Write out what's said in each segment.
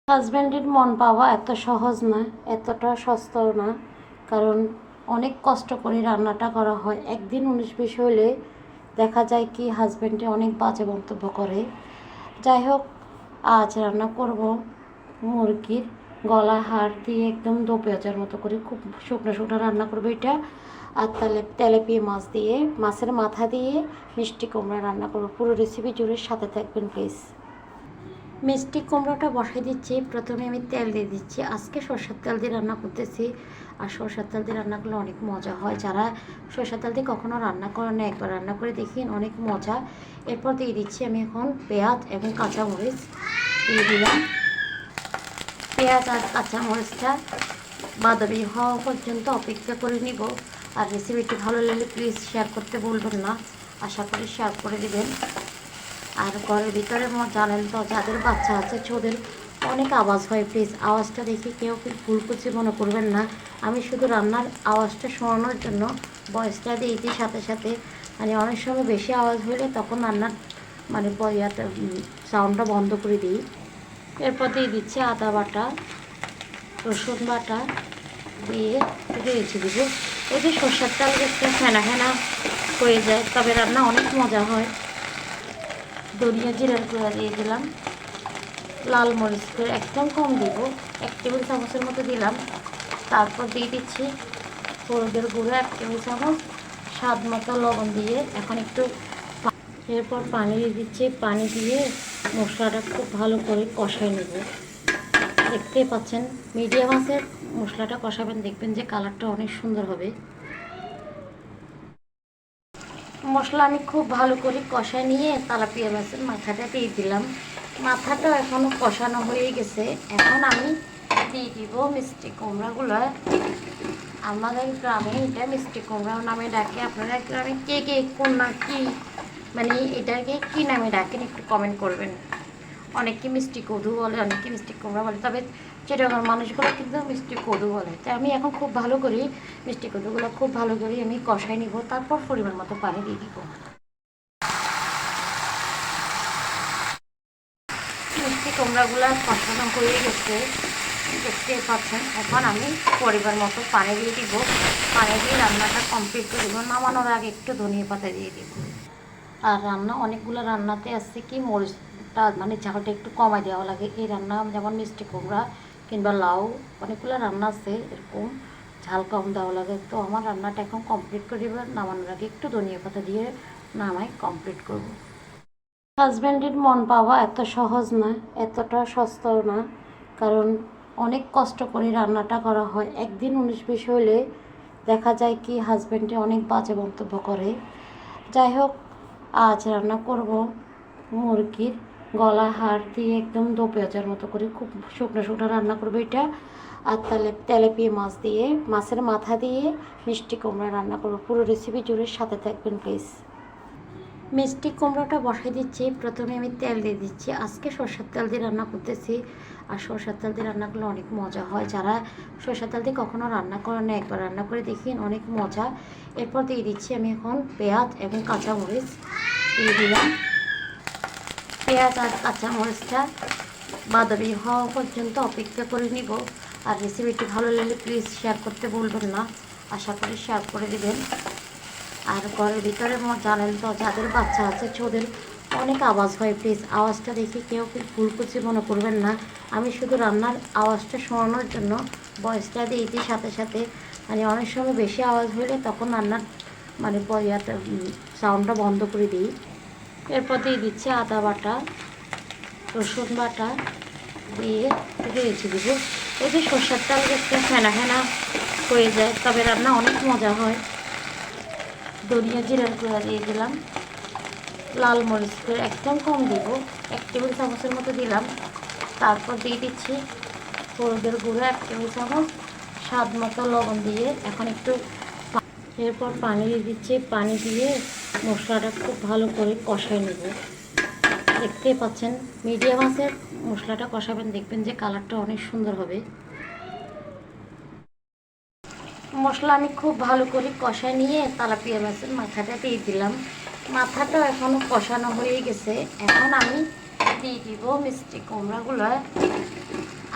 হাজব্যান্ডের মন পাওয়া এত সহজ না, এতটা সস্তাও না। কারণ অনেক কষ্ট করে রান্নাটা করা হয়। একদিন 19-20 হলে দেখা যায় কি হাজব্যান্ডে অনেক বাজে মন্তব্য করে। যাই হোক, আজ রান্না করব মুরগির গলা হাড় দিয়ে একদম দো পেঁয়াজের মতো করে খুব শুকনো শুকনো রান্না করবো এটা। আর তেলাপিয়া মাছ দিয়ে, মাছের মাথা দিয়ে মিষ্টি কুমড়া রান্না করবো। পুরো রেসিপি জুড়ে সাথে থাকবেন প্লিজ। মিষ্টি কুমড়োটা বসাই দিচ্ছি। প্রথমে আমি তেল দিয়ে দিচ্ছি। আজকে সরষের তেল দিয়ে রান্না করতেছি। আর সরষের তেল দিয়ে রান্না করলে অনেক মজা হয়। যারা সরষের তেল দিয়ে কখনো রান্না করেন না, একবার রান্না করে দেখিন, অনেক মজা। এরপর দিয়ে দিচ্ছি আমি এখন পেঁয়াজ এবং কাঁচামরিচ দিয়ে দিলাম। পেঁয়াজ আর কাঁচামরিচটা বাদামি হওয়া পর্যন্ত অপেক্ষা করে নিব। আর রেসিপিটি ভালো লাগলে প্লিজ শেয়ার করতে ভুলবেন না। আশা করি শেয়ার করে দেবেন। আর ঘরের ভিতরে জানেন তো, যাদের বাচ্চা আছে ওদের অনেক আওয়াজ হয়। প্লিজ আওয়াজটা দেখে কেউ ভুল করছে মনে করবেন না। আমি শুধু রান্নার আওয়াজটা শোনানোর জন্য ভয়েসটা দিয়েছি সাথে সাথে। মানে অনেক সময় বেশি আওয়াজ হলে তখন রান্নার সাউন্ডটা বন্ধ করে দিই। এরপর দিয়ে দিচ্ছি আদা বাটা, রসুন বাটা দিয়ে রেখে দিব। এই যে সর্ষের তেল একটু ফেনা ফেনা হয়ে যায়, তবে রান্না অনেক মজা হয়। ধনিয়া জিরার গুঁড়া দিয়ে দিলাম। লাল মরিচ করে একদম কম দিব, 1 টেবিল চামচের মতো দিলাম। তারপর দিয়ে দিচ্ছি হলুদের গুঁড়ো 1 টেবিল চামচ, স্বাদ মতো লবণ দিয়ে এখন একটু এরপর পানি দিয়ে দিচ্ছি। পানি দিয়ে মশলাটা খুব ভালো করে কষাই নেব। দেখতেই পাচ্ছেন, মিডিয়াম আঁচে মশলাটা কষাবেন, দেখবেন যে কালারটা অনেক সুন্দর হবে। মশলা আমি খুব ভালো করে কষায় নিয়ে তেলাপিয়া মাছের মাথাটা দিয়ে দিলাম। মাথাটা এখনও কষানো হয়ে গেছে। এখন আমি দিয়ে দিব মিষ্টি কুমড়াগুলো। আমাদের গ্রামে এটা মিষ্টি কুমড়া নামে ডাকে। আপনারা গ্রামে কে কে কোন না কি, মানে এটাকে কী নামে ডাকেন একটু কমেন্ট করবেন। অনেকে মিষ্টি কদু বলে, অনেকে মিষ্টি কুমড়া বলে, তবে চিটাগাঁর মানুষগুলো কিন্তু মিষ্টি কদু বলে। তাই আমি এখন খুব ভালো করি মিষ্টি কদুগুলো খুব ভালো করে আমি কষাই নিব। তারপর পরিমাণ মতো পানি দিয়ে দিব। মিষ্টি কুমড়াগুলো কষানো হয়ে গেছে, দেখতে পাচ্ছেন। এখন আমি পরিমাণ মতো পানি দিয়ে দিব। পানি দিয়ে রান্নাটা কমপ্লিট করে দেবো। নামানোর আগে একটু ধনিয়া পাতা দিয়ে দিব। আর রান্না অনেকগুলো রান্নাতে আসছে কি মরিচটা মানে ঝালটা একটু কমাই দেওয়া লাগে। এই রান্না যেমন মিষ্টি কুমড়া কিংবা লাউ, অনেকগুলো রান্না আছে এরকম ঝাল কম দেওয়া লাগে। তো আমার রান্নাটা এখন কমপ্লিট করে দেবো। নামানোর আগে একটু ধনিয়া পাতা দিয়ে নামাই কমপ্লিট করব। হাজব্যান্ডের মন পাওয়া এত সহজ না, এতটা সস্তাও না। কারণ অনেক কষ্ট করে রান্নাটা করা হয়। একদিন 19-20 হলে দেখা যায় কি হাজব্যান্ডে অনেক বাজে মন্তব্য করে। যাই হোক, আজ রান্না করব মুরগির গলা হাড় দিয়ে একদম দো পেঁয়াজের মতো করে খুব শুকনো শুকনো রান্না করবো এটা। আর তেলাপিয়া মাছ দিয়ে, মাছের মাথা দিয়ে মিষ্টি কুমড়া রান্না করবো। পুরো রেসিপি জুড়ে সাথে থাকবেন প্লিজ। মিষ্টি কুমড়োটা বসাই দিচ্ছি। প্রথমে আমি তেল দিয়ে দিচ্ছি। আজকে সরষের তেল দিয়ে রান্না করতেছি। আর সরষের তেল দিয়ে রান্না করলে অনেক মজা হয়। যারা সরষের তেল দিয়ে কখনো রান্না করেন না, একবার রান্না করে দেখিন, অনেক মজা। এরপর দিয়ে দিচ্ছি আমি এখন পেঁয়াজ এবং কাঁচামরিচ দিয়ে দিলাম। পেঁয়াজ আর কাঁচামরিচটা বাদামি হওয়া পর্যন্ত অপেক্ষা করে নিব। আর রেসিপিটি ভালো লাগলে প্লিজ শেয়ার করতে ভুলবেন না। আশা করি শেয়ার করে দেবেন। আর ঘরের ভিতরে জানেন তো, যাদের বাচ্চা আছে ওদের অনেক আওয়াজ হয়। প্লিজ আওয়াজটা দেখে কেউ ভুল করছে মনে করবেন না। আমি শুধু রান্নার আওয়াজটা শোনানোর জন্য ভয়েসটা দিয়েছি সাথে সাথে। মানে অনেক সময় বেশি আওয়াজ হলে তখন রান্নার সাউন্ডটা বন্ধ করে দিই। এরপর দিয়ে দিচ্ছি আদা বাটা, রসুন বাটা দিয়ে রেখে দিব। এই যে সর্ষের তেল একটু ফেনা ফেনা হয়ে যায়, তবে রান্না অনেক মজা হয়। ধনিয়া জিরার গুঁড়া দিয়ে দিলাম। লাল মরিচ করে একদম কম দিব, 1 টেবিল চামচের মতো দিলাম। তারপর দিয়ে দিচ্ছি হলুদের গুঁড়ো 1 টেবিল চামচ, স্বাদ মতো লবণ দিয়ে এখন একটু এরপর পানি দিয়ে দিচ্ছি। পানি দিয়ে মশলাটা খুব ভালো করে কষাই নেব। দেখতেই পাচ্ছেন, মিডিয়াম আঁচে মশলাটা কষাবেন, দেখবেন যে কালারটা অনেক সুন্দর হবে। মশলা আমি খুব ভালো করে কষায় নিয়ে তেলাপিয়া মাছের মাথাটা দিয়ে দিলাম। মাথাটা এখনও কষানো হয়ে গেছে। এখন আমি দিয়ে দিব মিষ্টি কুমড়াগুলো।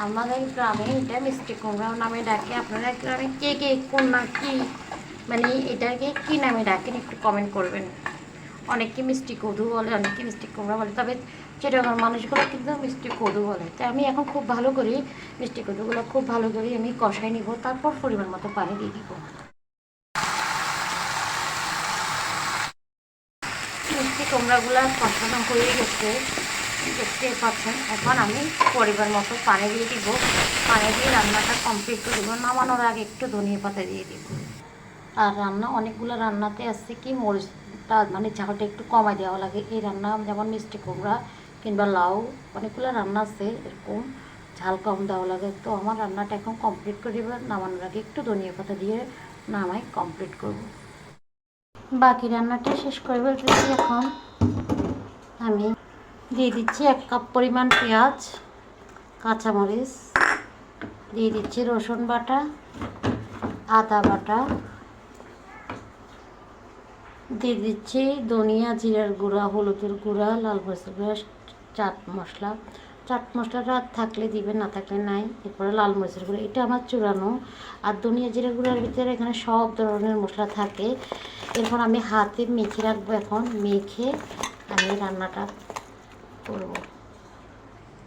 আমাদের গ্রামে এটা মিষ্টি কুমড়া নামে ডাকে। আপনারা গ্রামে কে কে কোন না কি মানে এটাকে কী নামে ডাকেন একটু কমেন্ট করবেন। অনেকে মিষ্টি কদু বলে, অনেকে মিষ্টি কুমড়া বলে, তবে চিটাগাঁর মানুষগুলো কিন্তু মিষ্টি কদু বলে। তাই আমি এখন খুব ভালো করি মিষ্টি কদুগুলো খুব ভালো করে আমি কষাই নিব, তারপর পরিমাণ মতো পানি দিয়ে দিব। মিষ্টি কুমড়াগুলো কষানো হয়ে গেছে, দেখতে পাচ্ছেন। এখন আমি পরিমাণ মতো পানি দিয়ে দিব। পানি দিয়ে রান্নাটা কমপ্লিট করে দেবো। নামানোর আগে একটু ধনিয়া পাতা দিয়ে দিব। আর রান্না অনেকগুলো রান্নাতে আসছে কি মরিচটা মানে ঝালটা একটু কমাই দেওয়া লাগে। এই রান্না যেমন মিষ্টি কুমড়া কিংবা লাউ অনেকগুলো রান্না আছে এরকম ঝাল কম দেওয়া লাগে। তো আমার রান্নাটা এখন কমপ্লিট করে দেবো। নামানোর আগে একটু ধনিয়া পাতা দিয়ে নামাই কমপ্লিট করব। বাকি রান্নাটা শেষ করে ফেলতেছি। এখন আমি দিয়ে দিচ্ছি 1 কাপ পরিমাণ পেঁয়াজ, কাঁচামরিচ, দিয়ে দিচ্ছি রসুন বাটা, আদা বাটা, দিয়ে দিচ্ছি ধনিয়া জিরার গুঁড়া, হলুদের গুঁড়া, লাল মরিচের গুঁড়া, চাট মশলা। চাট মশলাটা থাকলে দিবেন, না থাকলে নাই। এরপরে লাল মরিচের গুঁড়া, এটা আমার চূড়ানো। আর ধনিয়া জিরা গুঁড়ার ভিতরে এখানে সব ধরনের মশলা থাকে। এরপর আমি হাতে মেখে রাখবো। এখন মেখে আমি রান্নাটা করব।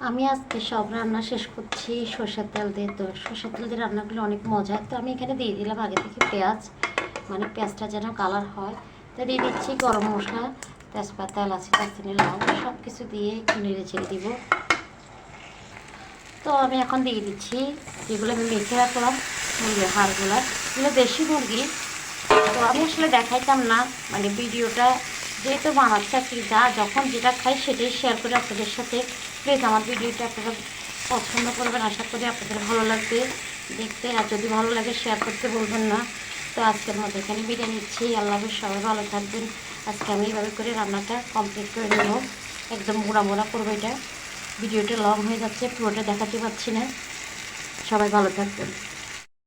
আমি আজকে সব রান্না শেষ করছি সরষের তেল দিয়ে। তো সরষের তেল দিয়ে রান্নাগুলো অনেক মজা। তো আমি এখানে দিয়ে দিলাম আগে থেকে পেঁয়াজ, মানে পেঁয়াজটা যেন কালার হয়। তো দিয়ে দিচ্ছি গরম মশলা, তেজপাতা, এলাচি, দারচিনি, লবঙ্গ সব কিছু দিয়ে একটু নেড়ে ছেড়ে দিব। তো আমি এখন দিয়ে দিচ্ছি যেগুলো আমি মেখে রাখলাম মুরগির হাড়গুলো। এগুলো দেশি মুরগি। তো আমি আসলে দেখাইতাম না, মানে ভিডিওটা যেহেতু বানাচ্ছে আর কি, যখন যেটা খাই সেটাই শেয়ার করে আপনাদের সাথে। প্লিজ আমার ভিডিওটা আপনারা পছন্দ করবেন, আশা করি আপনাদের ভালো লাগবে দেখতে। আর যদি ভালো লাগে শেয়ার করতে বলবেন না। তো আজকের মতো এখানে বিদায় নিচ্ছি। আল্লাহ হাফেজ, সবাই ভালো থাকবেন। আজকে আমি এইভাবে করে রান্নাটা কমপ্লিট করে নেব। একদম মোড়া মোড়া করবো। এটা ভিডিওটা লং হয়ে যাচ্ছে, পুরোটা দেখাতে পাচ্ছি না। সবাই ভালো থাকবেন।